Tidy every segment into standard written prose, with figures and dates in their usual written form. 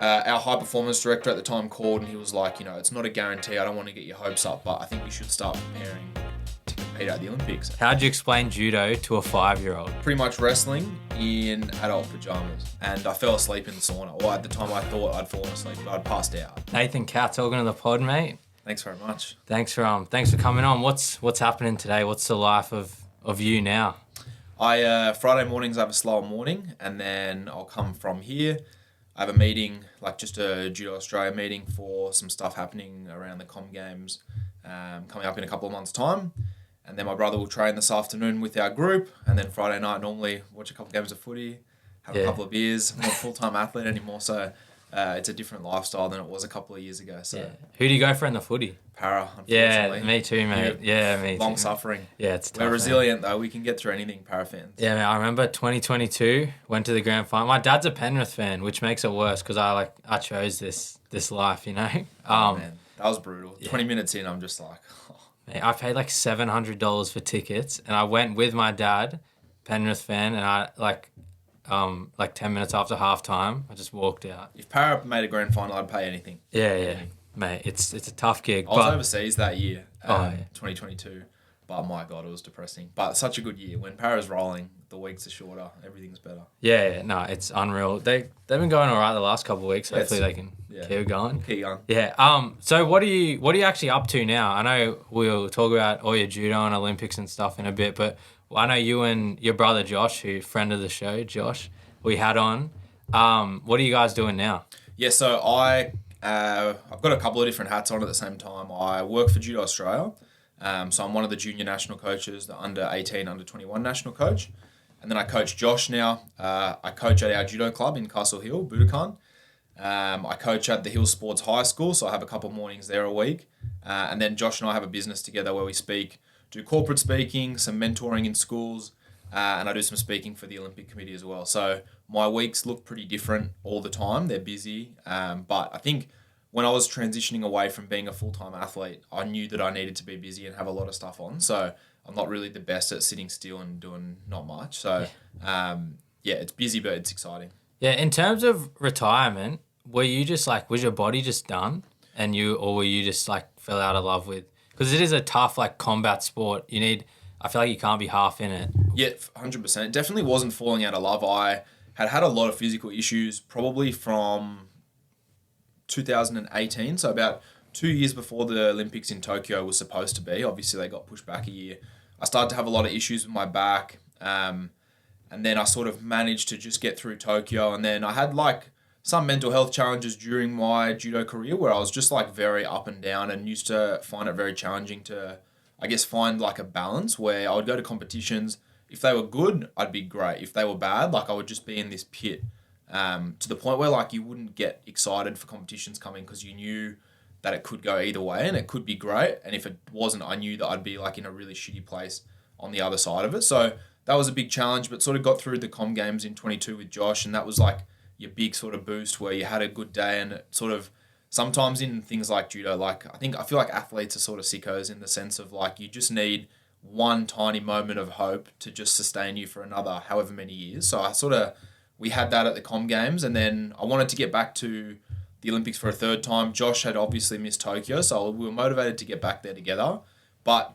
our high performance director at the time called and he was like, it's not a guarantee. I don't want to get your hopes up, but I think you should start preparing to compete at the Olympics. How'd you explain judo to a 5-year-old? Pretty much wrestling in adult pajamas. And I fell asleep in the sauna. Or at the time I thought I'd fallen asleep, but I'd passed out. Nathan Katz, welcome to the pod, mate. Thanks very much. Thanks for coming on. What's happening today? What's the life of you now? Friday mornings I have a slower morning, and then I'll come from here. I have a meeting, like just a Judo Australia meeting for some stuff happening around the Com Games coming up in a couple of months' time. And then my brother will train this afternoon with our group, and then Friday night normally watch a couple of games of footy, have a couple of beers. I'm not a full-time athlete anymore, so it's a different lifestyle than it was a couple of years ago. So Who do you go for in the footy? Para, unfortunately. Yeah, me too, mate. Me too. Long suffering. Yeah, it's tough. We're resilient, though. We can get through anything, Para fans. Yeah, man, I remember 2022, went to the grand final. My dad's a Penrith fan, which makes it worse because I chose this life, Man, that was brutal. Yeah. 20 minutes in, I'm just like... Mate, I paid like $700 for tickets, and I went with my dad, Penrith fan, and I 10 minutes after halftime, I just walked out. If Para made a grand final, I'd pay anything. Yeah. Mate, it's a tough gig. I was overseas that year, 2022, but my God, it was depressing. But such a good year. When Para's rolling, the weeks are shorter, everything's better. Yeah, no, it's unreal. They've been going all right the last couple of weeks. Hopefully they can keep going. Keep going. Yeah. So what are you actually up to now? I know we'll talk about all your judo and Olympics and stuff in a bit, but I know you and your brother Josh, who friend of the show, Josh, we had on. What are you guys doing now? Yeah, so I've got a couple of different hats on at the same time. I work for Judo Australia. So I'm one of the junior national coaches, the under 18, under 21 national coach. And then I coach Josh now. I coach at our judo club in Castle Hill, Budokan. I coach at the Hill Sports High School, so I have a couple mornings there a week. And then Josh and I have a business together where we do corporate speaking, some mentoring in schools, and I do some speaking for the Olympic Committee as well. So my weeks look pretty different all the time. They're busy. But I think when I was transitioning away from being a full-time athlete, I knew that I needed to be busy and have a lot of stuff on. So I'm not really the best at sitting still and doing not much. So, it's busy, but it's exciting. Yeah, in terms of retirement, were you just was your body just done? Or were you just fell out of love with? Because it is a tough combat sport. I feel like you can't be half in it. Yeah, 100%. It definitely wasn't falling out of love. I had a lot of physical issues probably from 2018, so about 2 years before the Olympics in Tokyo was supposed to be. Obviously, they got pushed back a year. I started to have a lot of issues with my back, and then I sort of managed to just get through Tokyo, and then I had some mental health challenges during my judo career where I was just very up and down and used to find it very challenging to, I guess, find a balance where I would go to competitions. If they were good, I'd be great. If they were bad, I would just be in this pit. To the point where you wouldn't get excited for competitions coming because you knew that it could go either way and it could be great. And if it wasn't, I knew that I'd be in a really shitty place on the other side of it. So that was a big challenge, but sort of got through the Com Games in 22 with Josh, and that was your big sort of boost where you had a good day. And it sort of sometimes in things like judo, I feel like athletes are sort of sickos in the sense of you just need one tiny moment of hope to just sustain you for another however many years. So we had that at the Com Games, and then I wanted to get back to the Olympics for a third time. Josh had obviously missed Tokyo, so we were motivated to get back there together. But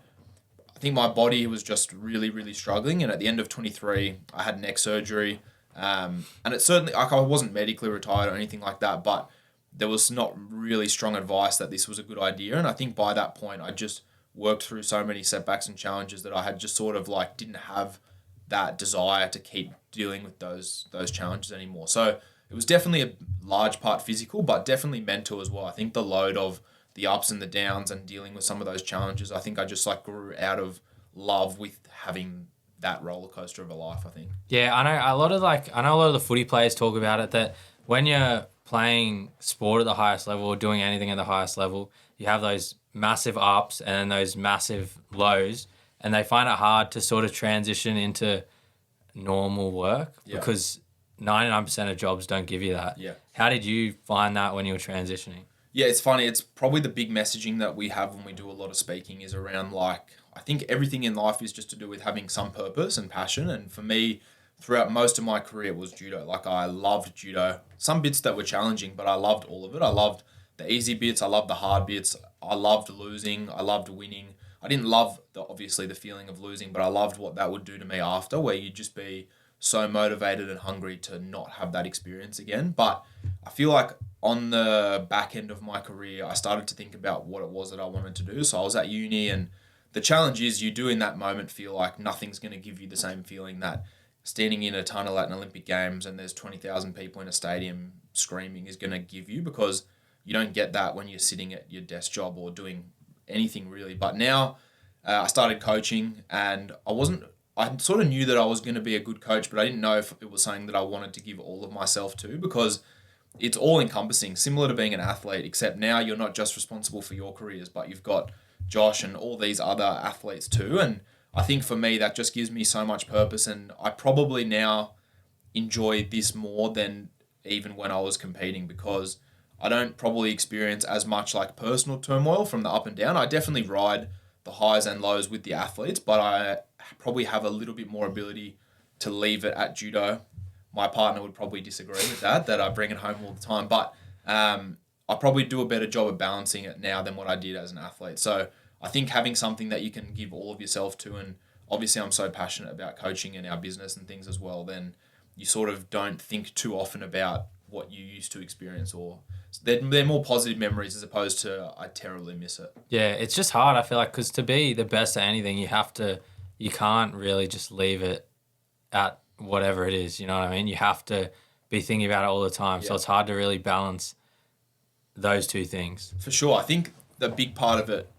I think my body was just really, really struggling, and at the end of 23, I had neck surgery. And it certainly, I wasn't medically retired or anything like that, but there was not really strong advice that this was a good idea. And I think by that point, I just worked through so many setbacks and challenges that I had just sort of didn't have that desire to keep dealing with those challenges anymore. So it was definitely a large part physical, but definitely mental as well. I think the load of the ups and the downs and dealing with some of those challenges, I think I just grew out of love with having that roller coaster of a life, I think. Yeah, I know a lot of the footy players talk about it, that when you're playing sport at the highest level or doing anything at the highest level, you have those massive ups and those massive lows, and they find it hard to sort of transition into normal work because 99% of jobs don't give you that. Yeah. How did you find that when you were transitioning? Yeah, it's funny. It's probably the big messaging that we have when we do a lot of speaking is around I think everything in life is just to do with having some purpose and passion. And for me, throughout most of my career was judo. Like I loved judo. Some bits that were challenging, but I loved all of it. I loved the easy bits. I loved the hard bits. I loved losing. I loved winning. I didn't love obviously the feeling of losing, but I loved what that would do to me after, where you'd just be so motivated and hungry to not have that experience again. But I feel like on the back end of my career, I started to think about what it was that I wanted to do. So I was at uni, and the challenge is you do in that moment feel like nothing's going to give you the same feeling that standing in a tunnel at an Olympic Games and there's 20,000 people in a stadium screaming is going to give you, because you don't get that when you're sitting at your desk job or doing anything really. But now I started coaching, and I sort of knew that I was going to be a good coach, but I didn't know if it was something that I wanted to give all of myself to, because it's all encompassing, similar to being an athlete, except now you're not just responsible for your careers, but you've got Josh and all these other athletes too. And I think for me, that just gives me so much purpose, and I probably now enjoy this more than even when I was competing, because I don't probably experience as much like personal turmoil from the up and down. I definitely ride the highs and lows with the athletes, but I probably have a little bit more ability to leave it at judo. My partner would probably disagree with that I bring it home all the time, but I probably do a better job of balancing it now than what I did as an athlete. So I think having something that you can give all of yourself to, and obviously I'm so passionate about coaching and our business and things as well, then you sort of don't think too often about what you used to experience, or they're more positive memories as opposed to I terribly miss it. Yeah, it's just hard, I feel like, because to be the best at anything, you can't really just leave it at whatever it is, you know what I mean? You have to be thinking about it all the time. Yeah. So it's hard to really balance those two things. For sure. I think the big part of it,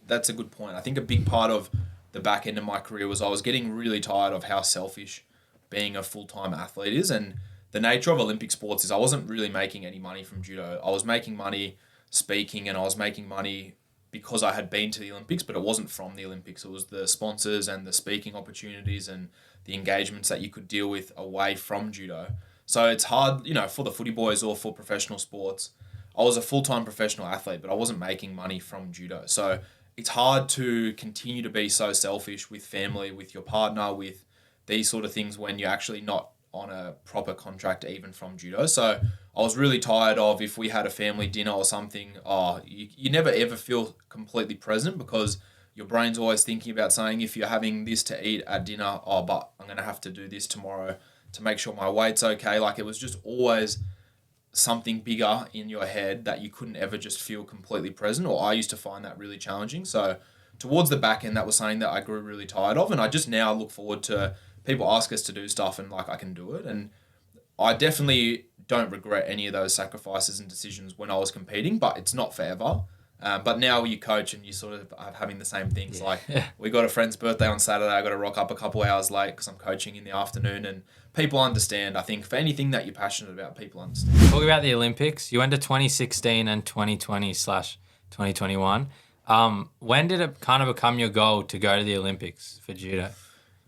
that's a good point. I think a big part of the back end of my career was I was getting really tired of how selfish being a full-time athlete is. And the nature of Olympic sports is I wasn't really making any money from judo. I was making money speaking, and I was making money because I had been to the Olympics, but it wasn't from the Olympics. It was the sponsors and the speaking opportunities and the engagements that you could deal with away from judo. So it's hard, for the footy boys or for professional sports. I was a full-time professional athlete, but I wasn't making money from judo. So it's hard to continue to be so selfish with family, with your partner, with these sort of things when you're actually not on a proper contract even from judo. So I was really tired of, if we had a family dinner or something, you never ever feel completely present, because your brain's always thinking about saying, if you're having this to eat at dinner, but I'm going to have to do this tomorrow to make sure my weight's okay. Like, it was just always something bigger in your head that you couldn't ever just feel completely present, or I used to find that really challenging. So towards the back end, that was something that I grew really tired of, and I just now look forward to people ask us to do stuff and I can do it. And I definitely don't regret any of those sacrifices and decisions when I was competing, but it's not forever. But now you coach and you sort of are having the same things. Yeah. Like, we got a friend's birthday on Saturday. I got to rock up a couple hours late because I'm coaching in the afternoon, and people understand. I think for anything that you're passionate about, people understand. Talk about the Olympics. You went to 2016 and 2020/2021. When did it kind of become your goal to go to the Olympics for judo?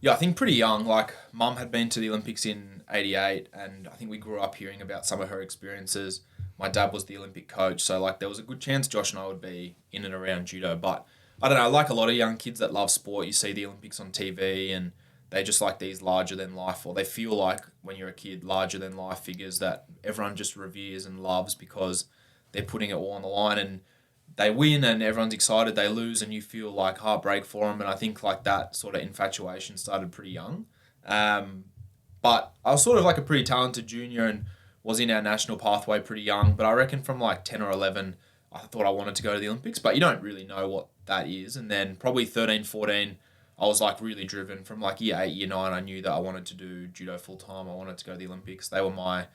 Yeah, I think pretty young. Like, Mum had been to the Olympics in 88, and I think we grew up hearing about some of her experiences. My dad was the Olympic coach, so like there was a good chance Josh and I would be in and around judo. But I don't know, like a lot of young kids that love sport, you see the Olympics on TV and they just like these larger than life, or they feel like when you're a kid, larger than life figures that everyone just reveres and loves because they're putting it all on the line, and they win and everyone's excited, they lose and you feel like heartbreak for them. And I think like that sort of infatuation started pretty young. But I was sort of like a pretty talented junior and was in our national pathway pretty young. But I reckon from like 10 or 11, I thought I wanted to go to the Olympics, but you don't really know what that is. And then probably 13, 14, I was like really driven from like year 8, year 9. I knew that I wanted to do judo full time. I wanted to go to the Olympics. They were my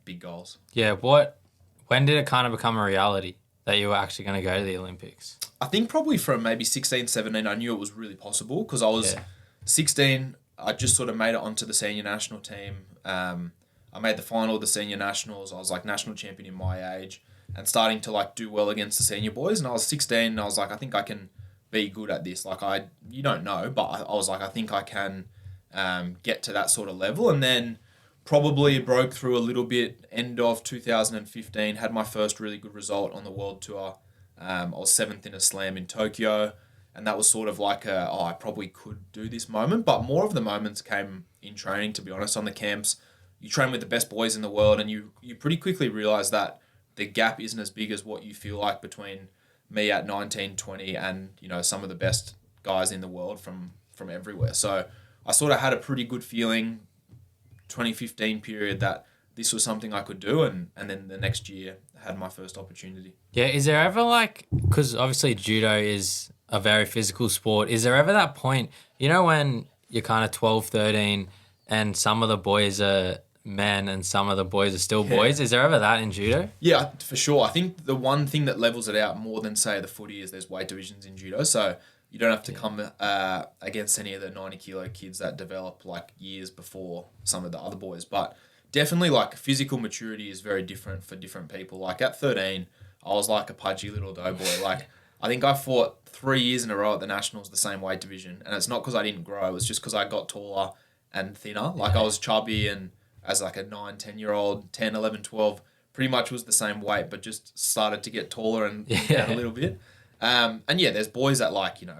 big goals. Yeah. When did it kind of become a reality that you were actually going to go to the Olympics? I think probably from maybe 16, 17, I knew it was really possible because I was 16. I just sort of made it onto the senior national team. I made the final of the senior nationals. I was like national champion in my age and starting to like do well against the senior boys. And I was 16 and I was like, I think I can be good at this. Like you don't know, but I was like, I think I can get to that sort of level. And then probably broke through a little bit end of 2015, had my first really good result on the world tour. I was 7th in a slam in Tokyo. And that was sort of like I probably could do this moment. But more of the moments came in training, to be honest, on the camps. You train with the best boys in the world, and you pretty quickly realize that the gap isn't as big as what you feel like between me at 19, 20 and, some of the best guys in the world from everywhere. So I sort of had a pretty good feeling 2015 period that this was something I could do, and then the next year I had my first opportunity. Yeah, is there ever because obviously judo is a very physical sport, is there ever that point, when you're kind of 12, 13 and some of the boys are men and some of the boys are still boys? Is there ever that in judo? Yeah, for sure. I think the one thing that levels it out more than, say, the footy is there's weight divisions in judo. So you don't have to come against any of the 90-kilo kids that develop years before some of the other boys. But definitely physical maturity is very different for different people. At 13, I was like a pudgy little doughboy. I think I fought 3 years in a row at the Nationals, the same weight division. And it's not because I didn't grow. It was just because I got taller and thinner. I was chubby, and as a 9, 10-year-old, 10, 11, 12, pretty much was the same weight, but just started to get taller and down a little bit. And there's boys that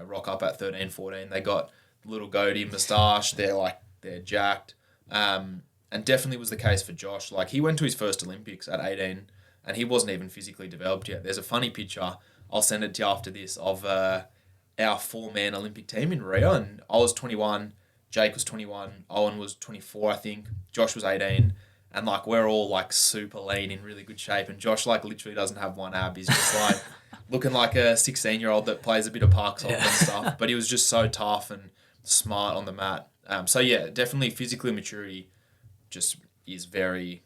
rock up at 13, 14. They got little goatee moustache. They're jacked. And definitely was the case for Josh. He went to his first Olympics at 18 and he wasn't even physically developed yet. There's a funny picture, I'll send it to you after this, of our 4-man Olympic team in Rio, and I was 21, Jake was 21, Owen was 24, I think, Josh was 18, and we're all super lean, in really good shape, and Josh literally doesn't have one ab. He's just looking like a 16-year-old that plays a bit of park soccer and stuff, but he was just so tough and smart on the mat. Definitely physical maturity just is very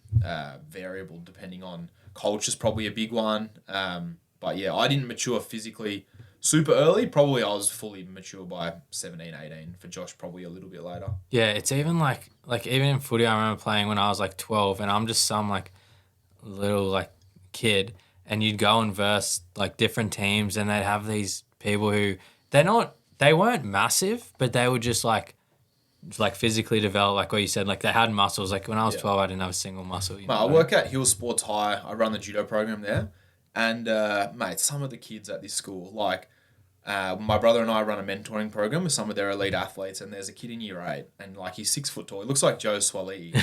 variable depending on culture's probably a big one. But I didn't mature physically super early. Probably I was fully mature by 17, 18. For Josh, probably a little bit later. Yeah, it's even even in footy, I remember playing when I was 12 and I'm just some little kid, and you'd go and verse different teams and they'd have these people who they weren't massive, but they were just physically developed, what you said, they had muscles. When I was 12, I didn't have a single muscle. I work at Hill Sports High. I run the judo program there. And, mate, some of the kids at this school, my brother and I run a mentoring program with some of their elite athletes, and there's a kid in year 8, and, he's 6 foot tall. He looks like Joe Swally.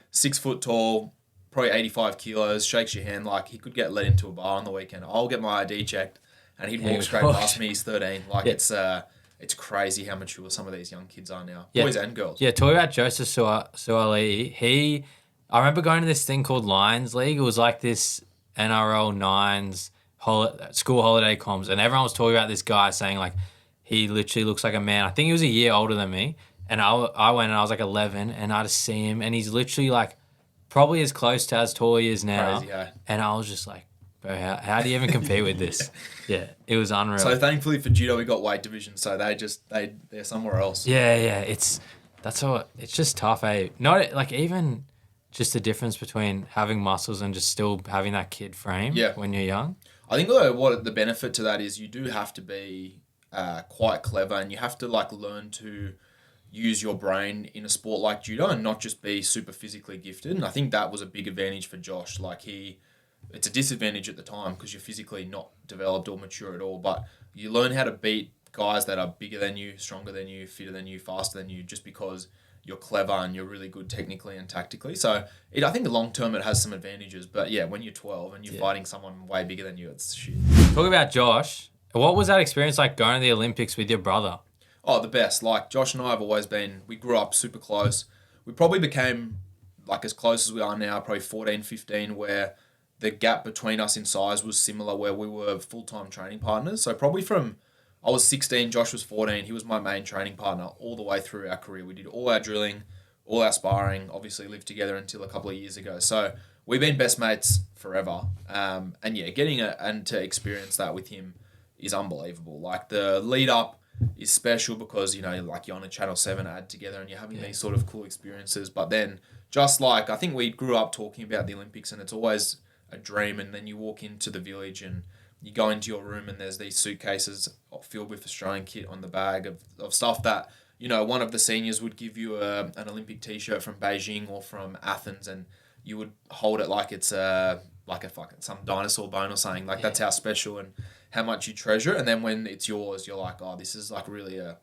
6 foot tall, probably 85 kilos, shakes your hand he could get let into a bar on the weekend. I'll get my ID checked, and he'd walk straight past me. He's 13. It's crazy how mature some of these young kids are now, boys and girls. Yeah, talking about Joseph Suali, I remember going to this thing called Lions League. It was this NRL Nines school holiday comms, and everyone was talking about this guy saying he literally looks like a man. I think he was a year older than me, and I went and I was 11, and I just see him, and he's literally probably as close to as tall he is now. Crazy, eh? And I was just bro, how do you even compete with this? Yeah, it was unreal. So thankfully for judo, we got weight division, so they're somewhere else. Yeah, it's just tough, eh? Not even just the difference between having muscles and just still having that kid frame when you're young. I think what the benefit to that is, you do have to be quite clever, and you have to learn to use your brain in a sport like judo and not just be super physically gifted. And I think that was a big advantage for Josh. It's a disadvantage at the time because you're physically not developed or mature at all, but you learn how to beat guys that are bigger than you, stronger than you, fitter than you, faster than you, just because you're clever and you're really good technically and tactically. So I think long term it has some advantages, but when you're 12 and you're fighting someone way bigger than you, it's shit. Talking about Josh, what was that experience like going to the Olympics with your brother? Oh, the best. Josh and I have always been, we grew up super close. We probably became as close as we are now, probably 14, 15, where the gap between us in size was similar, where we were full-time training partners. So probably from I was 16, Josh was 14. He was my main training partner all the way through our career. We did all our drilling, all our sparring, obviously lived together until a couple of years ago. So we've been best mates forever. Getting and to experience that with him is unbelievable. The lead up is special because, you're on a Channel 7 ad together and you're having these sort of cool experiences. But then I think we grew up talking about the Olympics, and it's always a dream. And then you walk into the village and you go into your room and there's these suitcases filled with Australian kit on the bag of stuff that, one of the seniors would give you an Olympic t-shirt from Beijing or from Athens, and you would hold it like it's a like a fucking some dinosaur bone or something. Like that's how special and how much you treasure it. And then when it's yours, you're like, oh, this is like really a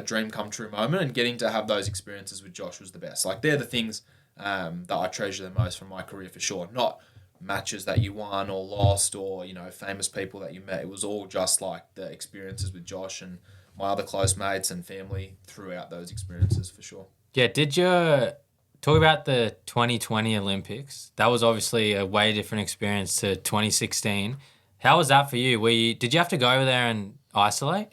dream come true moment. And getting to have those experiences with Josh was the best. Like they're the things that I treasure the most from my career for sure. Not matches that you won or lost or, you know, famous people that you met. It was all just like the experiences with Josh and my other close mates and family throughout those experiences for sure. Yeah, did you talk about the 2020 Olympics? That was obviously a way different experience to 2016. How was that for you? Did you have to go over there and isolate?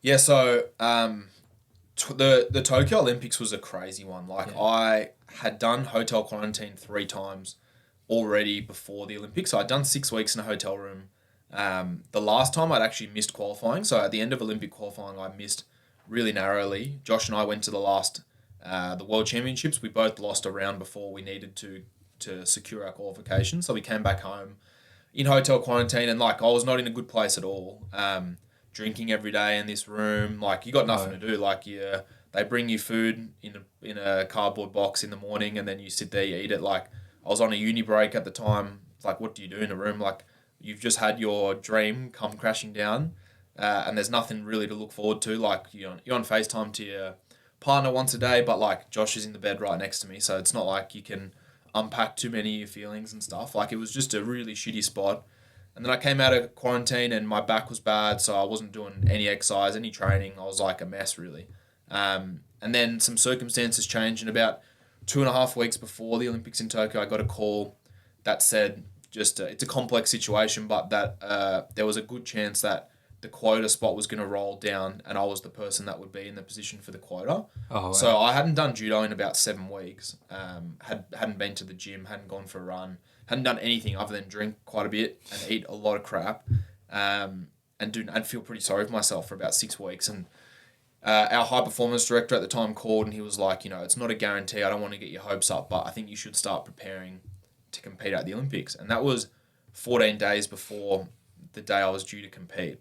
Yeah, so the Tokyo Olympics was a crazy one. Like I had done hotel quarantine 3 times already before the Olympics. So I'd done 6 weeks in a hotel room. The last time I'd actually missed qualifying. So at the end of Olympic qualifying, I missed really narrowly. Josh and I went to the World Championships. We both lost a round before we needed to secure our qualification. So we came back home in hotel quarantine, and like I was not in a good place at all. Drinking every day in this room, like you got nothing to do. Like they bring you food in a cardboard box in the morning, and then you sit there, you eat it. Like I was on a uni break at the time. Like what do you do in a room? Like you've just had your dream come crashing down, and there's nothing really to look forward to. Like you're on FaceTime to your partner once a day, but like Josh is in the bed right next to me, so it's not like you can unpack too many of your feelings and stuff. Like it was just a really shitty spot. And then I came out of quarantine and my back was bad, so I wasn't doing any exercise, any training. I was like a mess, really. And then some circumstances changed, and about 2.5 weeks before the Olympics in Tokyo, I got a call that said it's a complex situation, but that there was a good chance that the quota spot was going to roll down and I was the person that would be in the position for the quota. Oh, wow. So I hadn't done judo in about 7 weeks, hadn't been to the gym, hadn't gone for a run, hadn't done anything other than drink quite a bit and eat a lot of crap, and feel pretty sorry for myself for about 6 weeks. And our high performance director at the time called and he was like, you know, it's not a guarantee. I don't want to get your hopes up, but I think you should start preparing to compete at the Olympics. And that was 14 days before the day I was due to compete.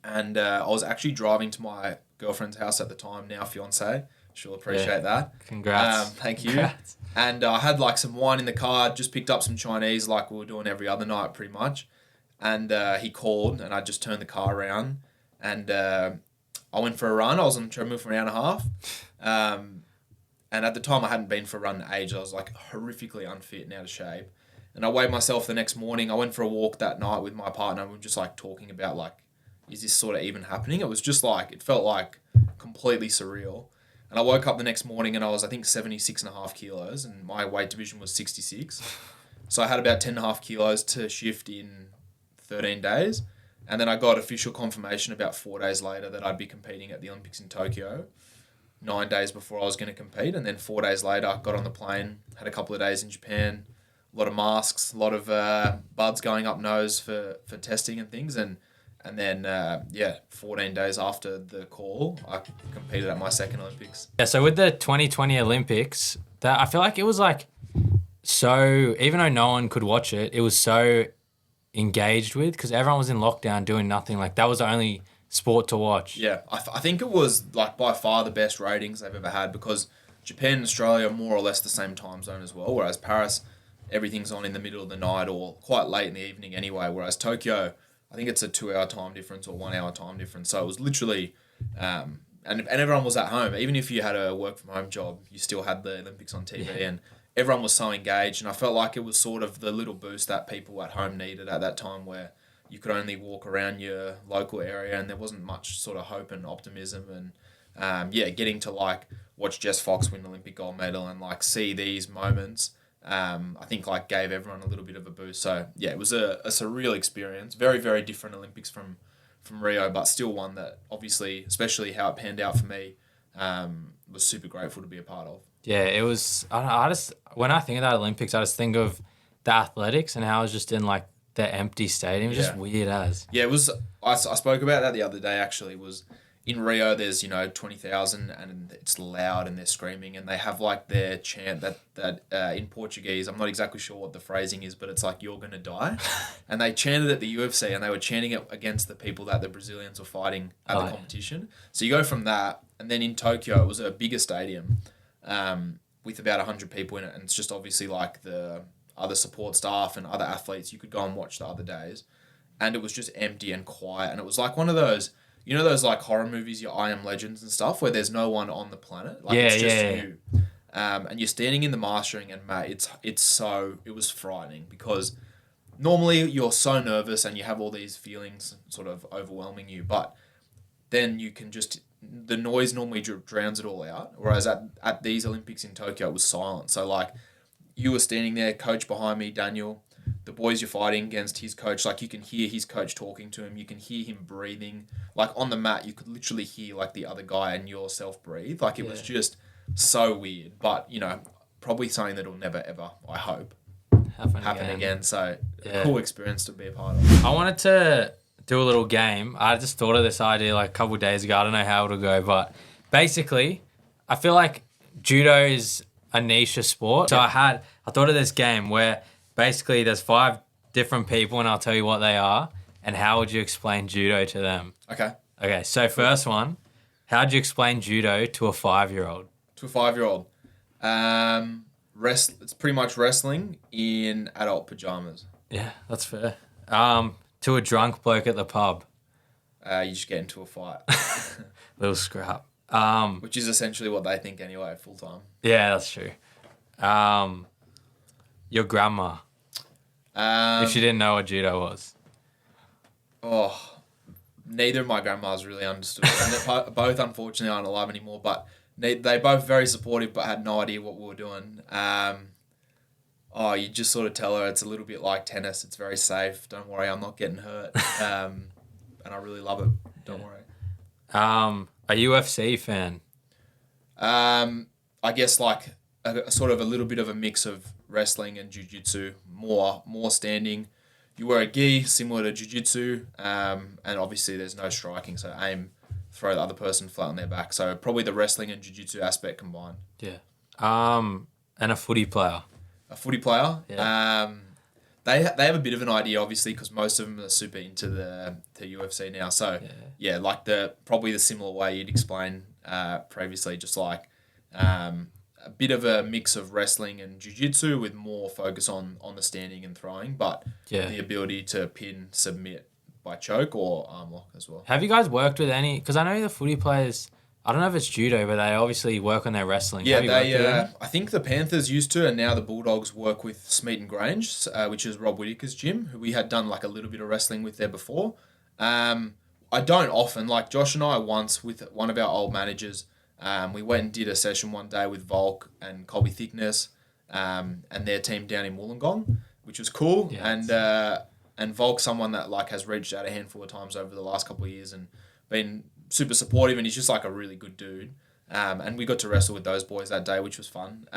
And I was actually driving to my girlfriend's house at the time, now fiance. She'll appreciate that. Congrats. Thank you. Congrats. And I had like some wine in the car, just picked up some Chinese like we were doing every other night pretty much. And he called and I just turned the car around and I went for a run. I was on the treadmill for an hour and a half. And at the time I hadn't been for a run in ages. I was like horrifically unfit and out of shape. And I weighed myself the next morning. I went for a walk that night with my partner. We were just like talking about like, is this sort of even happening? It was just like, it felt like completely surreal. And I woke up the next morning and I was, I think, 76.5 kilos and my weight division was 66. So I had about 10.5 kilos to shift in 13 days. And then I got official confirmation about 4 days later that I'd be competing at the Olympics in Tokyo, 9 days before I was going to compete. And then 4 days later, I got on the plane, had a couple of days in Japan, a lot of masks, a lot of buds going up nose for testing and things. And then, 14 days after the call, I competed at my second Olympics. Yeah, so with the 2020 Olympics, I feel like it was like so, even though no one could watch it, it was so engaged with because everyone was in lockdown doing nothing. Like that was the only sport to watch. Yeah, I think it was like by far the best ratings they've ever had because Japan and Australia are more or less the same time zone as well, whereas Paris, everything's on in the middle of the night or quite late in the evening anyway, whereas Tokyo, I think it's a 2-hour time difference or 1 hour time difference. So it was literally, and everyone was at home. Even if you had a work from home job, you still had the Olympics on TV and everyone was so engaged. And I felt like it was sort of the little boost that people at home needed at that time where you could only walk around your local area and there wasn't much sort of hope and optimism. And getting to like watch Jess Fox win an Olympic gold medal and like see these moments, I think like gave everyone a little bit of a boost. So yeah, it was a surreal experience. Very, very different Olympics from Rio, but still one that obviously, especially how it panned out for me, was super grateful to be a part of. Yeah, it was. I just when I think of that Olympics, I just think of the athletics and how it was just in like the empty stadium. It was just weird as. Yeah, it was. I spoke about that the other day. Actually, was in Rio. There's 20,000 and it's loud and they're screaming and they have like their chant that in Portuguese. I'm not exactly sure what the phrasing is, but it's like "You're gonna die," and they chanted at the UFC and they were chanting it against the people that the Brazilians were fighting at the competition. So you go from that and then in Tokyo it was a bigger stadium, with about 100 people in it, and it's just obviously like other support staff and other athletes. You could go and watch the other days, and it was just empty and quiet. And it was like one of those, those like horror movies, your I Am Legends and stuff, where there's no one on the planet. Like it's just you. And you're standing in the mastering, and Matt, it was frightening because normally you're so nervous and you have all these feelings sort of overwhelming you, but then you can just, the noise normally drowns it all out. Whereas at these Olympics in Tokyo, it was silent. So like you were standing there, coach behind me, Daniel, the boys you're fighting against, his coach, like you can hear his coach talking to him. You can hear him breathing. Like on the mat, you could literally hear like the other guy and yourself breathe. Like it was just so weird, but probably something that'll never ever, I hope, happen again. So a cool experience to be a part of. I wanted to do a little game. I just thought of this idea like a couple of days ago. I don't know how it'll go, but basically, I feel like judo is a niche sport. So I thought of this game where basically there's 5 different people and I'll tell you what they are and how would you explain judo to them. Okay, so first one, how'd you explain judo to a 5-year-old? To a 5-year-old? It's pretty much wrestling in adult pajamas. Yeah, that's fair. To a drunk bloke at the pub. You just get into a fight. Little scrap. Which is essentially what they think anyway, full time. Yeah, that's true. Your grandma. If she didn't know what judo was. Oh, neither of my grandmas really understood. And both, unfortunately, aren't alive anymore, but they both very supportive but had no idea what we were doing. You just sort of tell her it's a little bit like tennis. It's very safe. Don't worry, I'm not getting hurt. And I really love it. Don't worry. A UFC fan? I guess like a sort of a little bit of a mix of wrestling and jiu-jitsu, more standing. You wear a gi similar to jiu-jitsu, and obviously there's no striking, so throw the other person flat on their back. So probably the wrestling and jiu-jitsu aspect combined. Yeah. And a footy player. A footy player? Yeah. They have a bit of an idea, obviously, because most of them are super into the UFC now. So, like probably the similar way you'd explain previously, just like a bit of a mix of wrestling and jiu-jitsu with more focus on the standing and throwing, but the ability to pin, submit by choke or arm lock as well. Have you guys worked with any... Because I know the footy players... I don't know if it's judo, but they obviously work on their wrestling. Yeah, I think the Panthers used to, and now the Bulldogs work with Smeaton Grange, which is Rob Whittaker's gym, who we had done like a little bit of wrestling with there before. I don't often, like Josh and I once with one of our old managers, we went and did a session one day with Volk and Colby Thickness and their team down in Wollongong, which was cool. Yeah, and Volk's someone that like has reached out a handful of times over the last couple of years and been super supportive, and he's just like a really good dude. And we got to wrestle with those boys that day, which was fun.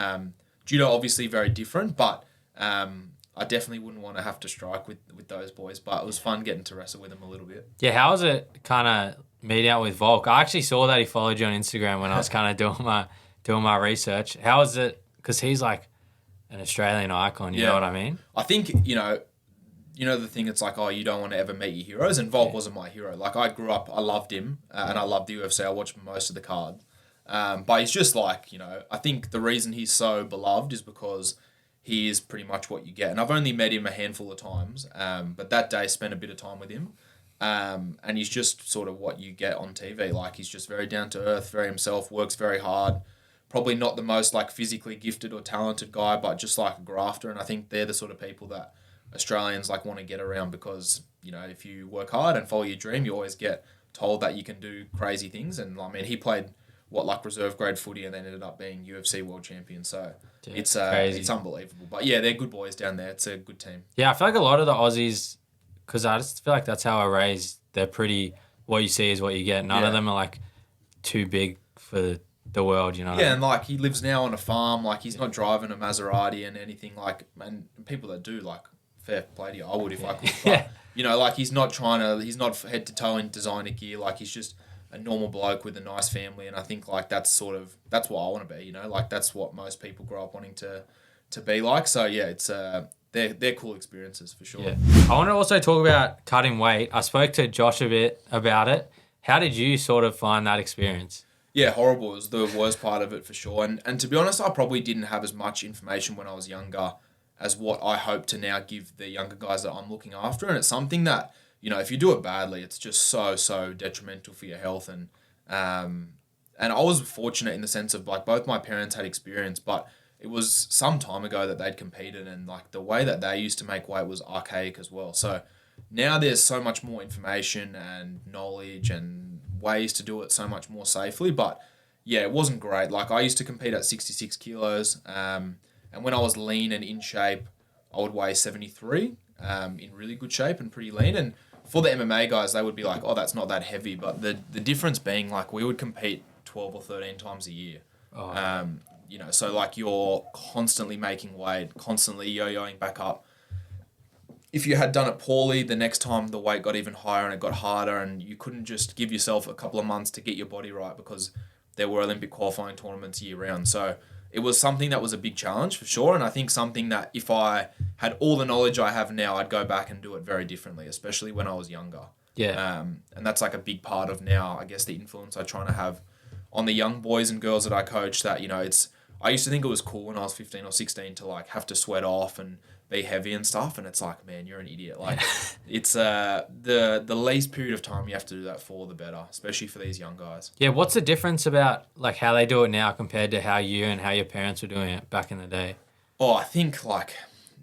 Judo obviously very different, but I definitely wouldn't want to have to strike with those boys, but it was fun getting to wrestle with them a little bit. Yeah, how was it kind of meeting out with Volk? I actually saw that he followed you on Instagram when I was kind of doing my research. How was it? Because he's like an Australian icon, you know what I mean? I think, the thing, it's like, you don't want to ever meet your heroes, and Volk wasn't my hero. Like, I grew up, I loved him, and I loved the UFC. I watched most of the card. But he's just like, I think the reason he's so beloved is because he is pretty much what you get. And I've only met him a handful of times, but that day spent a bit of time with him. And he's just sort of what you get on TV. Like, he's just very down to earth, very himself, works very hard. Probably not the most like physically gifted or talented guy, but just like a grafter. And I think they're the sort of people that Australians like want to get around because, if you work hard and follow your dream, you always get told that you can do crazy things. And I mean, he played reserve grade footy and then ended up being UFC world champion. So it's unbelievable. But yeah, they're good boys down there. It's a good team. Yeah, I feel like a lot of the Aussies, because I just feel like that's how I raised. They're pretty, what you see is what you get. None of them are like too big for the world, you know. Yeah, and like he lives now on a farm. Like he's not driving a Maserati and anything like. And people that do, like, fair play to you. I would if I could. But, like he's not head to toe in designer gear. Like he's just a normal bloke with a nice family. And I think like that's what I want to be. Like that's what most people grow up wanting to be like. So yeah, it's they're cool experiences for sure. Yeah. I want to also talk about cutting weight. I spoke to Josh a bit about it. How did you sort of find that experience? Yeah, horrible. It was the worst part of it for sure. And to be honest, I probably didn't have as much information when I was younger as what I hope to now give the younger guys that I'm looking after. And it's something that, if you do it badly, it's just so detrimental for your health. And I was fortunate in the sense of like both my parents had experience, but it was some time ago that they'd competed, and like the way that they used to make weight was archaic as well. So now there's so much more information and knowledge and ways to do it so much more safely. But yeah, it wasn't great. Like I used to compete at 66 kilos. And when I was lean and in shape, I would weigh 73 in really good shape and pretty lean. And for the MMA guys, they would be like, oh, that's not that heavy. But the difference being like we would compete 12 or 13 times a year. Oh. So like you're constantly making weight, constantly yo-yoing back up. If you had done it poorly, the next time the weight got even higher and it got harder, and you couldn't just give yourself a couple of months to get your body right because there were Olympic qualifying tournaments year round. So it was something that was a big challenge for sure. And I think something that if I had all the knowledge I have now, I'd go back and do it very differently, especially when I was younger. Yeah. And that's like a big part of now, I guess, the influence I'm trying to have on the young boys and girls that I coach. That, I used to think it was cool when I was 15 or 16 to like have to sweat off and be heavy and stuff. And it's like, man, you're an idiot. Like it's the least period of time you have to do that for, the better, especially for these young guys. Yeah. What's the difference about like how they do it now compared to how you and how your parents were doing it back in the day? Oh, I think like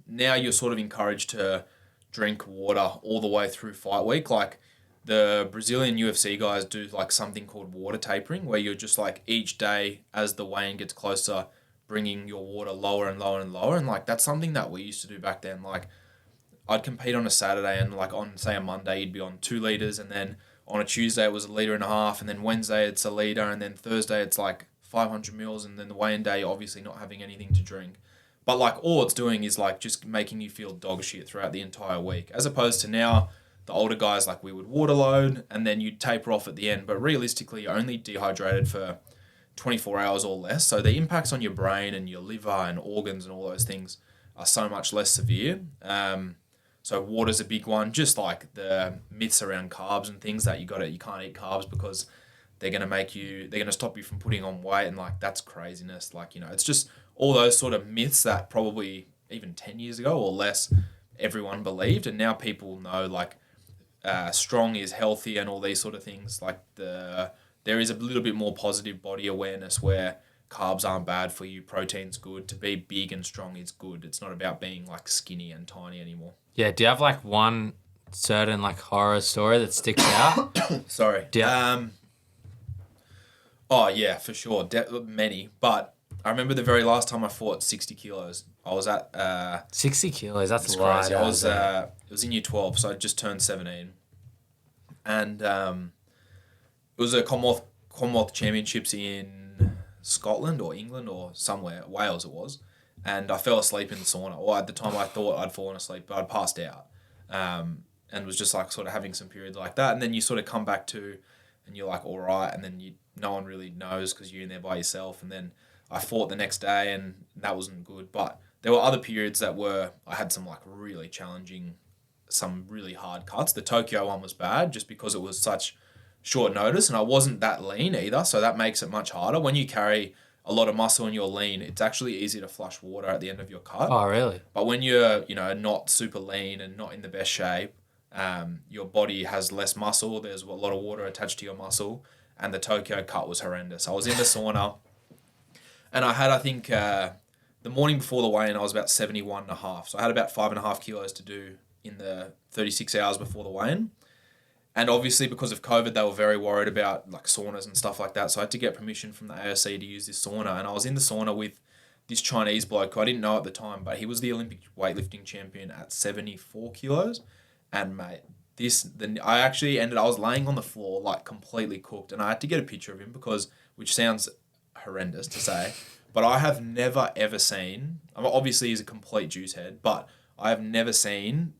now you're sort of encouraged to drink water all the way through fight week. Like the Brazilian UFC guys do like something called water tapering, where you're just like each day as the weigh-in gets closer, bringing your water lower and lower and lower. And like that's something that we used to do back then. Like I'd compete on a Saturday, and like on say a Monday you'd be on 2 liters, and then on a Tuesday it was 1.5 liters, and then Wednesday it's 1 liter, and then Thursday it's like 500 mils, and then the weigh-in day you're obviously not having anything to drink. But like all it's doing is like just making you feel dog shit throughout the entire week, as opposed to now the older guys, like we would water load and then you'd taper off at the end. But realistically, you're only dehydrated for 24 hours or less. So the impacts on your brain and your liver and organs and all those things are so much less severe. So water's a big one. Just like the myths around carbs and things that you can't eat carbs because they're going to stop you from putting on weight. And like, that's craziness. Like, it's just all those sort of myths that probably even 10 years ago or less, everyone believed. And now people know like, strong is healthy and all these sort of things. Like there is a little bit more positive body awareness where carbs aren't bad for you, protein's good. To be big and strong is good. It's not about being like skinny and tiny anymore. Yeah. Do you have like one certain like horror story that sticks out? Sorry. Oh yeah, for sure. Many, but I remember the very last time I fought 60 kilos. I was at 60 kilos. That's a lot. Crazy. It was in year 12, so I just turned 17. And it was a Commonwealth Championships in Scotland or England or somewhere, Wales it was. And I fell asleep in the sauna. Well, at the time I thought I'd fallen asleep, but I'd passed out. And was just like sort of having some periods like that. And then you sort of come back to, and you're like, all right. And then no one really knows because you're in there by yourself. And then I fought the next day and that wasn't good. But there were other periods I had some like really challenging, some really hard cuts. The Tokyo one was bad just because it was such short notice and I wasn't that lean either. So that makes it much harder. When you carry a lot of muscle and you're lean, it's actually easy to flush water at the end of your cut. Oh, really? But when you're, not super lean and not in the best shape, your body has less muscle. There's a lot of water attached to your muscle. And the Tokyo cut was horrendous. I was in the sauna and I had, I think, the morning before the weigh-in, I was about 71.5. So I had about 5.5 kilos to do in the 36 hours before the weigh-in. And obviously because of COVID, they were very worried about like saunas and stuff like that. So I had to get permission from the AOC to use this sauna. And I was in the sauna with this Chinese bloke who I didn't know at the time, but he was the Olympic weightlifting champion at 74 kilos. And mate, I was laying on the floor like completely cooked. And I had to get a picture of him which sounds horrendous to say, but I have never ever seen, obviously he's a complete juice head, but I have never seen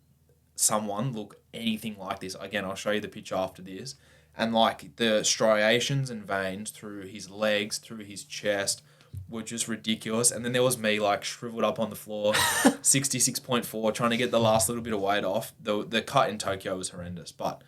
someone look anything like this. Again, I'll show you the picture after this. And like the striations and veins through his legs, through his chest were just ridiculous. And then there was me like shriveled up on the floor, 66.4, trying to get the last little bit of weight off. The cut in Tokyo was horrendous, but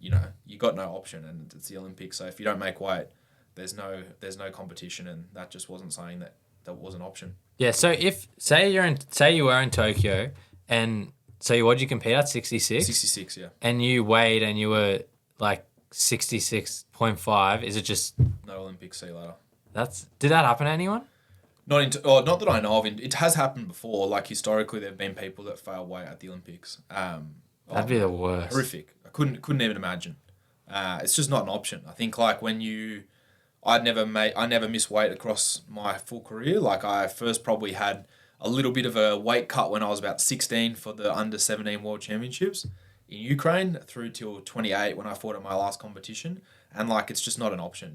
you got no option and it's the Olympics. So if you don't make weight, there's no competition, and that just wasn't something that that was an option. Yeah. So say you were in Tokyo, and so what'd you compete at 66? 66, yeah. And you weighed and you were like 66.5. Is it just No Olympics, see you later. Did that happen to anyone? Not that I know of. It has happened before. Like historically, there've been people that fail weight at the Olympics. That'd be the worst. Horrific. I couldn't even imagine. It's just not an option. I think like I never missed weight across my full career. Like I first probably had a little bit of a weight cut when I was about 16 for the under 17 World Championships in Ukraine through till 28 when I fought at my last competition. And like it's just not an option.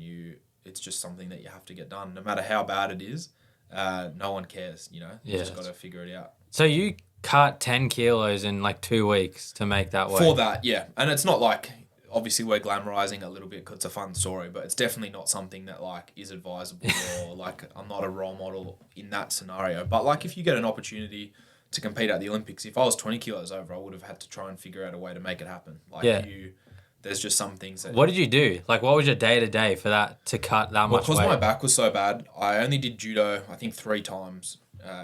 It's just something that you have to get done, no matter how bad it is. No one cares, you just got to figure it out. So you cut 10 kilos in like 2 weeks to make that weight? For that, yeah. And it's not like, obviously we're glamorizing a little bit because it's a fun story, but it's definitely not something that like is advisable or like I'm not a role model in that scenario. But like if you get an opportunity to compete at the Olympics, if I was 20 kilos over, I would have had to try and figure out a way to make it happen. Like there's just some things that... What did you do? Like, what was your day-to-day for that to cut that much weight? Because my back was so bad, I only did judo, I think 3 times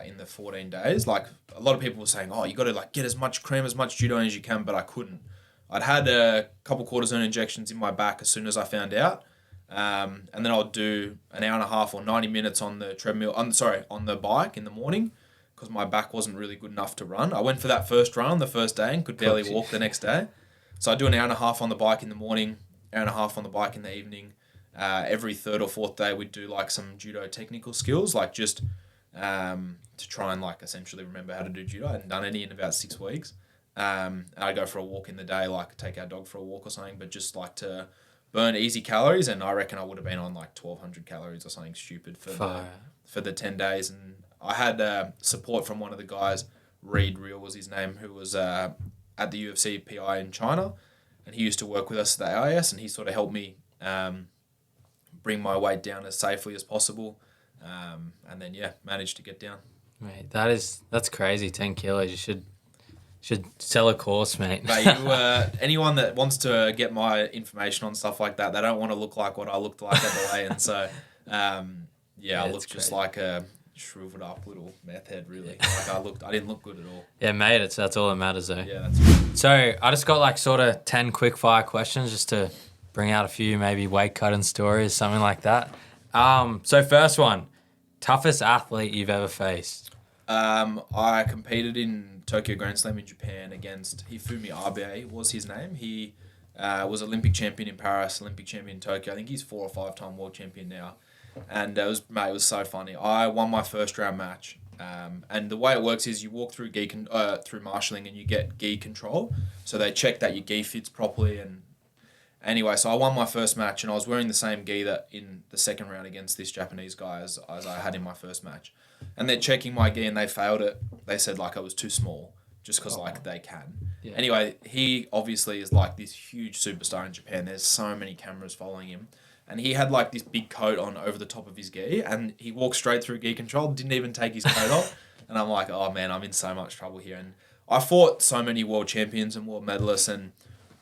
in the 14 days. Like, a lot of people were saying, you got to, like, get as much judo as you can, but I couldn't. I'd had a couple cortisone injections in my back as soon as I found out. And then I'd do an hour and a half or 90 minutes on the treadmill, on the bike in the morning because my back wasn't really good enough to run. I went for that first run on the first day and could barely walk the next day. So I do an hour and a half on the bike in the morning, hour and a half on the bike in the evening. Every third or fourth day, we'd do like some judo technical skills, like just to try and like essentially remember how to do judo. I hadn't done any in about 6 weeks. And I'd go for a walk in the day, like take our dog for a walk or something, but just like to burn easy calories. And I reckon I would have been on like 1,200 calories or something stupid for the 10 days. And I had support from one of the guys, Reed Real was his name, who was at the UFC PI in China, and he used to work with us at the AIS, and he sort of helped me bring my weight down as safely as possible, and then managed to get down. Mate, that's crazy. 10 kilos. You should sell a course, mate. Mate, anyone that wants to get my information on stuff like that, they don't want to look like what I looked like at the weigh-in. So, I looked just like a shriveled up little meth head, really. Like I didn't look good at all. Yeah, made it. So that's all that matters, though. Yeah, that's good. So I just got like sort of 10 quick fire questions just to bring out a few maybe weight cutting stories, something like that. So first one, toughest athlete you've ever faced? I competed in Tokyo Grand Slam in Japan against Hifumi Abe was his name. He was Olympic champion in Paris, Olympic champion in Tokyo. I think he's 4 or 5 time world champion now. And it was so funny. I won my first round match. And the way it works is you walk through through marshalling and you get gi control. So they check that your gi fits properly. And anyway, so I won my first match and I was wearing the same gi that in the second round against this Japanese guy as I had in my first match. And they're checking my gi and they failed it. They said like I was too small just because like they can. Yeah. Anyway, he obviously is like this huge superstar in Japan. There's so many cameras following him. And he had like this big coat on over the top of his gi and he walked straight through gi control, didn't even take his coat off. And I'm like, oh man, I'm in so much trouble here. And I fought so many world champions and world medalists. And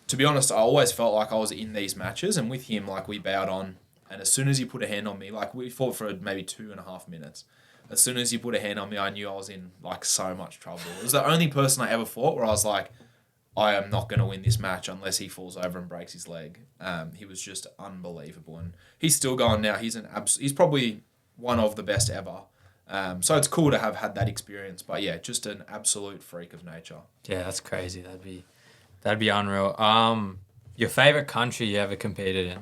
to be honest, I always felt like I was in these matches. And with him, like we bowed on. And as soon as he put a hand on me, like we fought for maybe 2.5 minutes. As soon as he put a hand on me, I knew I was in like so much trouble. It was the only person I ever fought where I was like, I am not going to win this match unless he falls over and breaks his leg. He was just unbelievable. And he's still going now. He's probably one of the best ever. So it's cool to have had that experience. But yeah, just an absolute freak of nature. Yeah, that's crazy. That'd be unreal. Your favorite country you ever competed in?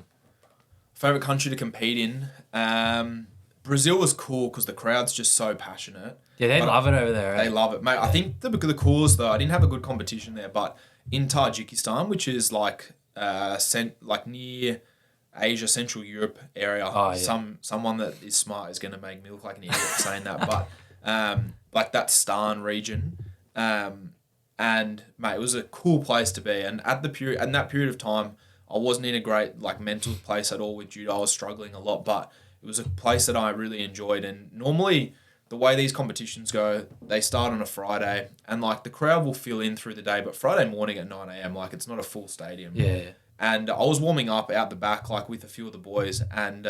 Favorite country to compete in? Brazil was cool because the crowd's just so passionate. Yeah, they love it over there, right? They love it. Mate, I think the coolest, though, I didn't have a good competition there, but in Tajikistan, which is like near Asia, Central Europe area, someone that is smart is going to make me look like an idiot for saying that, but like that Stan region, and mate, it was a cool place to be. And in that period of time, I wasn't in a great like mental place at all with judo. I was struggling a lot, but it was a place that I really enjoyed. And normally, the way these competitions go, they start on a Friday, and like the crowd will fill in through the day. But Friday morning at 9 a.m, like it's not a full stadium. Yeah. And I was warming up out the back, like with a few of the boys, and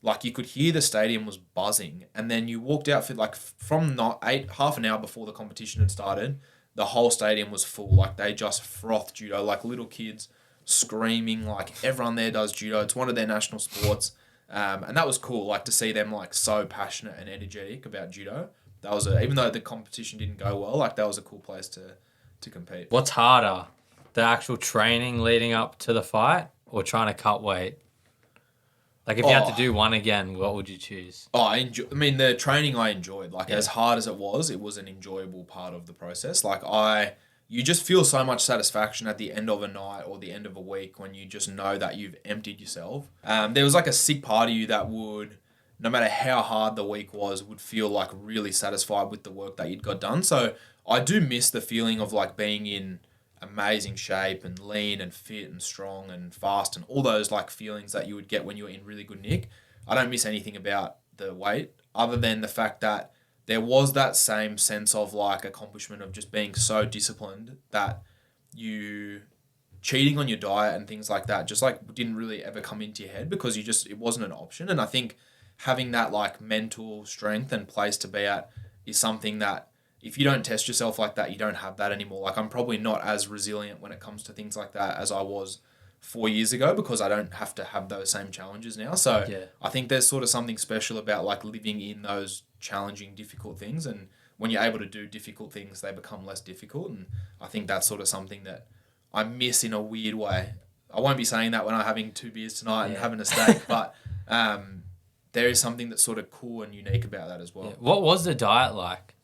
like you could hear the stadium was buzzing, and then you walked out for like from not half an hour before the competition had started, the whole stadium was full. Like they just frothed judo, like little kids screaming, like everyone there does judo. It's one of their national sports. And that was cool, like to see them like so passionate and energetic about judo. That was even though the competition didn't go well, like that was a cool place to compete. What's harder, the actual training leading up to the fight or trying to cut weight? Like if you had to do one again, what would you choose? I mean, the training I enjoyed. Like as hard as it was an enjoyable part of the process. Like you just feel so much satisfaction at the end of a night or the end of a week when you just know that you've emptied yourself. There was like a sick part of you that would, no matter how hard the week was, would feel like really satisfied with the work that you'd got done. So I do miss the feeling of like being in amazing shape and lean and fit and strong and fast and all those like feelings that you would get when you're in really good nick. I don't miss anything about the weight other than the fact that there was that same sense of like accomplishment of just being so disciplined that you cheating on your diet and things like that just like didn't really ever come into your head because it wasn't an option. And I think having that like mental strength and place to be at is something that if you don't test yourself like that, you don't have that anymore. Like I'm probably not as resilient when it comes to things like that as I was 4 years ago because I don't have to have those same challenges now. So I think there's sort of something special about like living in those challenging, difficult things. And when you're able to do difficult things, they become less difficult. And I think that's sort of something that I miss in a weird way. I won't be saying that when I'm having 2 beers tonight and having a steak, but there is something that's sort of cool and unique about that as well. Yeah. What was the diet like?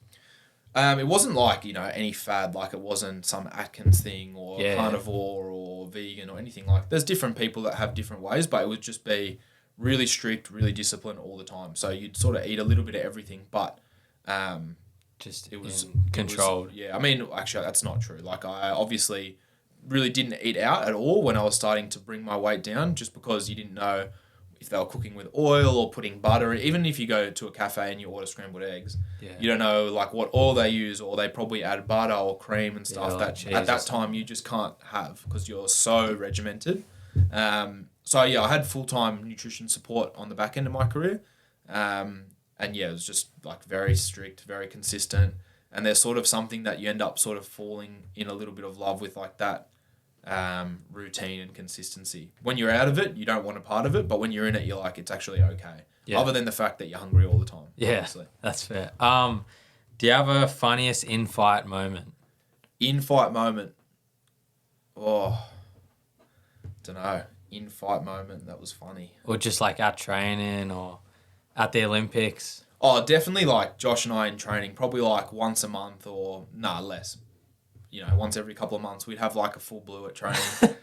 It wasn't like, any fad, like it wasn't some Atkins thing or carnivore or vegan or anything like that. There's different people that have different ways, but it would just be really strict, really disciplined all the time. So you'd sort of eat a little bit of everything, but it was controlled. I mean, actually, that's not true. Like I obviously really didn't eat out at all when I was starting to bring my weight down just because you didn't know if they were cooking with oil or putting butter. Even if you go to a cafe and you order scrambled eggs, you don't know like what oil they use, or they probably add butter or cream and stuff that at that time you just can't have because you're so regimented. So I had full-time nutrition support on the back end of my career. And it was just like very strict, very consistent. And there's sort of something that you end up sort of falling in a little bit of love with, like that routine and consistency. When you're out of it, you don't want a part of it, but when you're in it, you're like, it's actually okay. Other than the fact that you're hungry all the time. Yeah, obviously. That's fair. Do you have a funniest in-fight moment? In-fight moment? Oh, don't know. In-fight moment that was funny. Or just like at training or at the Olympics? Oh, definitely like Josh and I in training, probably like once a month or less. Once every couple of months, we'd have like a full blue at training.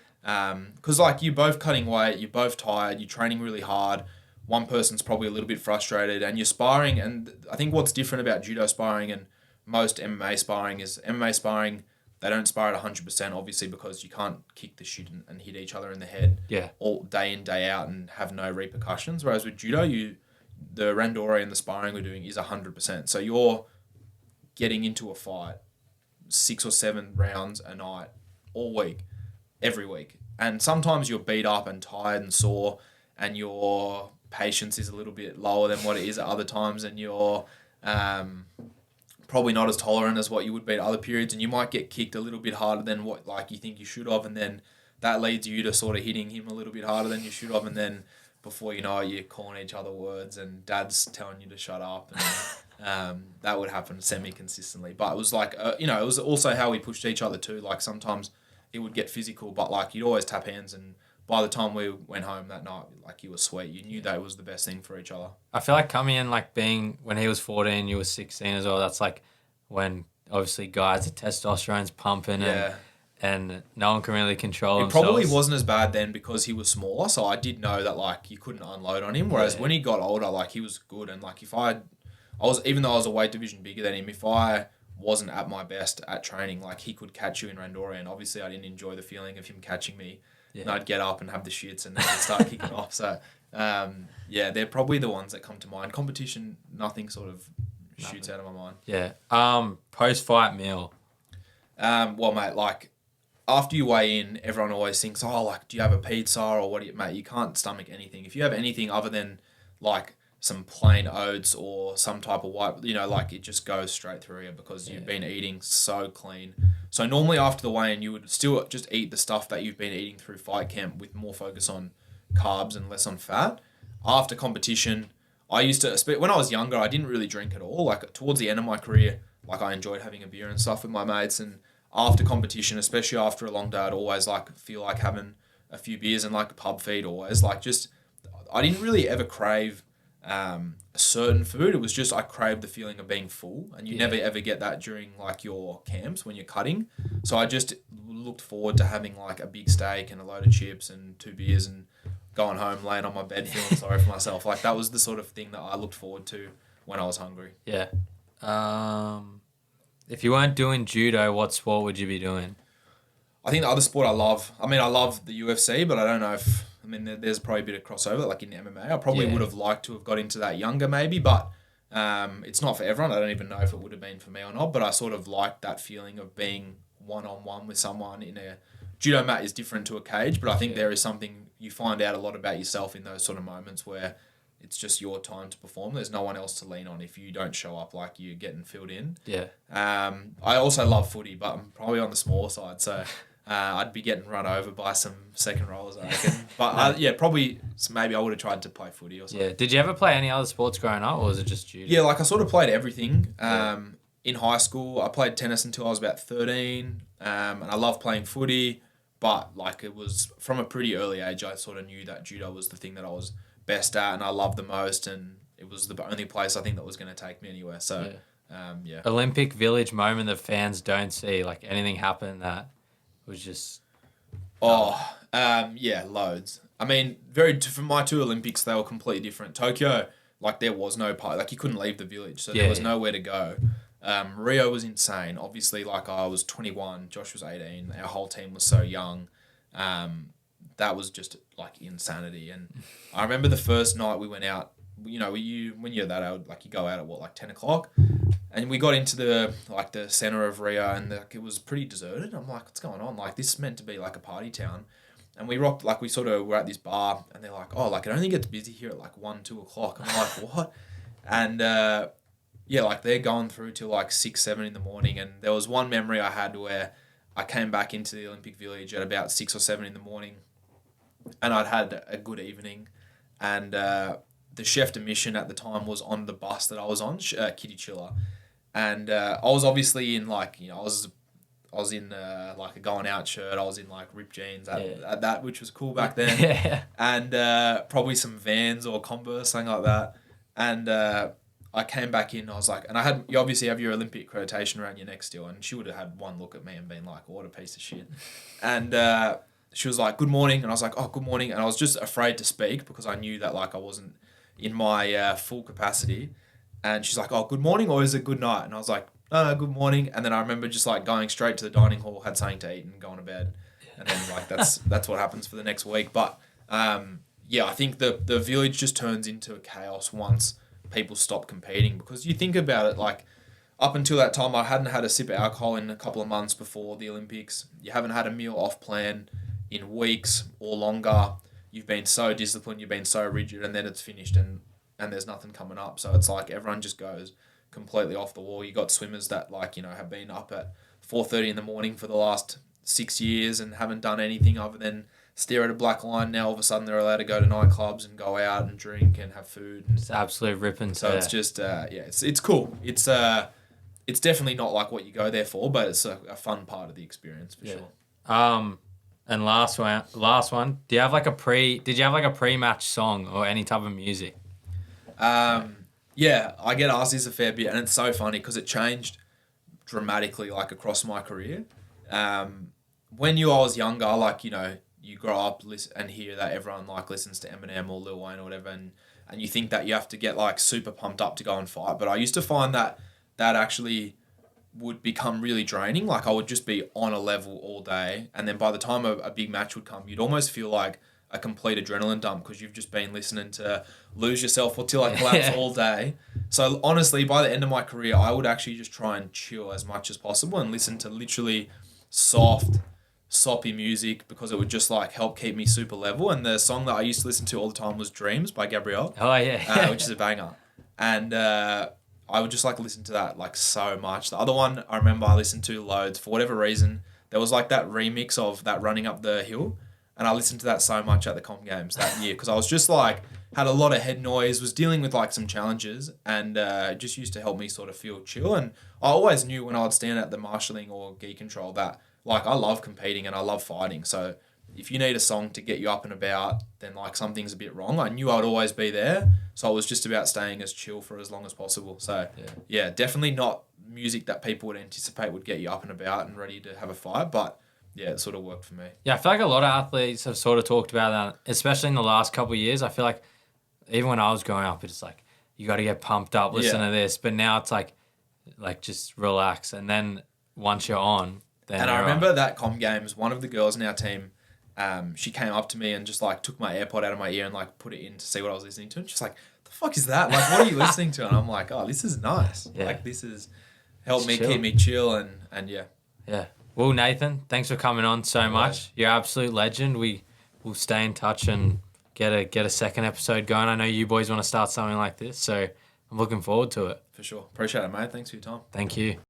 Because like you're both cutting weight, you're both tired, you're training really hard. One person's probably a little bit frustrated and you're sparring. And I think what's different about judo sparring and most MMA sparring is MMA sparring, they don't spar at 100% obviously because you can't kick the shit and hit each other in the head all day in, day out and have no repercussions. Whereas with judo, the randori and the sparring we're doing is 100%. So you're getting into a fight 6 or 7 rounds a night, all week, every week. And sometimes you're beat up and tired and sore and your patience is a little bit lower than what it is at other times and you're probably not as tolerant as what you would be at other periods and you might get kicked a little bit harder than what like you think you should have, and then that leads you to sort of hitting him a little bit harder than you should have, and then before you know it, you're calling each other words and dad's telling you to shut up. And that would happen semi-consistently. But it was like, it was also how we pushed each other too. Like sometimes it would get physical, but like you'd always tap hands, and by the time we went home that night, like you were sweet. You knew that it was the best thing for each other. I feel like coming in, like being, when he was 14, you were 16 as well. That's like when obviously guys, the testosterone's pumping and no one can really control themselves. It probably wasn't as bad then because he was smaller, so I did know that like you couldn't unload on him. Whereas when he got older, like he was good, and like if I was, even though I was a weight division bigger than him, if I wasn't at my best at training, like he could catch you in randori, and obviously I didn't enjoy the feeling of him catching me. And I'd get up and have the shits and then I'd start kicking off. So they're probably the ones that come to mind. Competition, nothing sort of shoots out of my mind. Yeah. Post-fight meal. Well, mate, like after you weigh in, everyone always thinks, oh, like, do you have a pizza or what do you, mate? You can't stomach anything. If you have anything other than like some plain oats or some type of white, like it just goes straight through you because you've been eating so clean. So normally after the weigh-in, you would still just eat the stuff that you've been eating through fight camp with more focus on carbs and less on fat. After competition, I used to, when I was younger, I didn't really drink at all. Like towards the end of my career, like I enjoyed having a beer and stuff with my mates. And after competition, especially after a long day, I'd always like feel like having a few beers and like a pub feed always. Like just, I didn't really ever crave a certain food. It was just I craved the feeling of being full, and you never ever get that during like your camps when you're cutting. So I just looked forward to having like a big steak and a load of chips and 2 beers and going home, laying on my bed feeling sorry for myself. Like that was the sort of thing that I looked forward to when I was hungry. Yeah. If you weren't doing judo, what sport would you be doing? I think the other sport I love, I love the UFC, but I don't know if, there's probably a bit of crossover, like in MMA. I probably would have liked to have got into that younger maybe, but it's not for everyone. I don't even know if it would have been for me or not, but I sort of liked that feeling of being one-on-one with someone in a judo mat is different to a cage, but I think there is something you find out a lot about yourself in those sort of moments where it's just your time to perform. There's no one else to lean on if you don't show up, like you're getting filled in. Yeah. I also love footy, but I'm probably on the smaller side, so I'd be getting run over by some second rollers, I reckon. But probably maybe I would have tried to play footy or something. Yeah. Did you ever play any other sports growing up, or was it just judo? Yeah, like I sort of played everything. In high school, I played tennis until I was about 13, and I loved playing footy. But like it was from a pretty early age, I sort of knew that judo was the thing that I was best at and I loved the most, and it was the only place I think that was going to take me anywhere. So, Olympic Village moment that fans don't see, like anything happen that was just... loads. For my 2 Olympics, they were completely different. Tokyo, like there was no part, like you couldn't leave the village, so there was nowhere to go. Rio was insane. Obviously, like I was 21, Josh was 18. Our whole team was so young. That was just like insanity. And I remember the first night we went out. When you're that old, like you go out at 10 o'clock, and we got into the center of Rio, and it was pretty deserted. I'm like, what's going on? Like this is meant to be like a party town. And we rocked, like we sort of were at this bar, and they're like, oh, like it only gets busy here at like 1, 2 o'clock. I'm like, what? And like they're going through till like 6, 7 in the morning. And there was one memory I had where I came back into the Olympic Village at about 6 or 7 in the morning, and I'd had a good evening, and the chef de mission at the time was on the bus that I was on, Kitty Chiller, and I was obviously in I was in like a going out shirt. I was in like ripped jeans at that, which was cool back then, and probably some Vans or Converse, something like that, and I came back in. I was like, and you obviously have your Olympic accreditation around your neck still, and she would have had one look at me and been like, "What a piece of shit," and she was like, "Good morning," and I was like, "Oh, good morning," and I was just afraid to speak because I knew that like I wasn't in my full capacity, and she's like, "Oh, good morning," or is it good night? And I was like, "No, good morning," and then I remember just like going straight to the dining hall, had something to eat, and going to bed, and then like that's what happens for the next week. But I think the village just turns into a chaos once people stop competing, because you think about it, like up until that time I hadn't had a sip of alcohol in a couple of months before the Olympics. You haven't had a meal off plan in weeks or longer. You've been so disciplined, you've been so rigid, and then it's finished and there's nothing coming up. So it's like everyone just goes completely off the wall. You got swimmers that have been up at 4:30 in the morning for the last 6 years and haven't done anything other than stare at a black line. Now all of a sudden they're allowed to go to nightclubs and go out and drink and have food. And it's absolute ripping. So it's just it's cool. It's definitely not like what you go there for, but it's a fun part of the experience for sure. And last one. Did you have like a pre-match song or any type of music? I get asked this a fair bit, and it's so funny because it changed dramatically like across my career. When I was younger, you grow up and hear that everyone listens to Eminem or Lil Wayne or whatever, and you think that you have to get super pumped up to go and fight. But I used to find that actually would become really draining. Like I would just be on a level all day, and then by the time a big match would come, you'd almost feel like a complete adrenaline dump because you've just been listening to Lose Yourself or Till I Collapse all day. So honestly, by the end of my career, I would actually just try and chill as much as possible and listen to literally soft, soppy music because it would just like help keep me super level. And the song that I used to listen to all the time was Dreams by Gabrielle. Oh, yeah. Which is a banger. And I would just like listen to that like so much. The other one I remember I listened to loads for whatever reason. There was like that remix of that Running Up the Hill. And I listened to that so much at the Com Games that year because I was just like, had a lot of head noise, was dealing with like some challenges, and just used to help me sort of feel chill. And I always knew when I would stand at the marshalling or gi control that like I love competing and I love fighting. So if you need a song to get you up and about, then like something's a bit wrong. I knew I'd always be there. So it was just about staying as chill for as long as possible. So yeah, definitely not music that people would anticipate would get you up and about and ready to have a fight. But yeah, it sort of worked for me. Yeah, I feel like a lot of athletes have sort of talked about that, especially in the last couple of years. I feel like even when I was growing up, it's like, you got to get pumped up, listen to this. But now it's like just relax. And then once you're on, then and I remember that Com Games, one of the girls in our team, she came up to me and just like took my AirPod out of my ear and like put it in to see what I was listening to. And she's like, the fuck is that? Like, what are you listening to? And I'm like, oh, this is nice. Yeah. Like, this is helped me keep me chill and yeah. Yeah. Well, Nathan, thanks for coming on so much. You're an absolute legend. We will stay in touch and get a second episode going. I know you boys want to start something like this, so I'm looking forward to it. For sure. Appreciate it, mate. Thanks for your time. Thank you.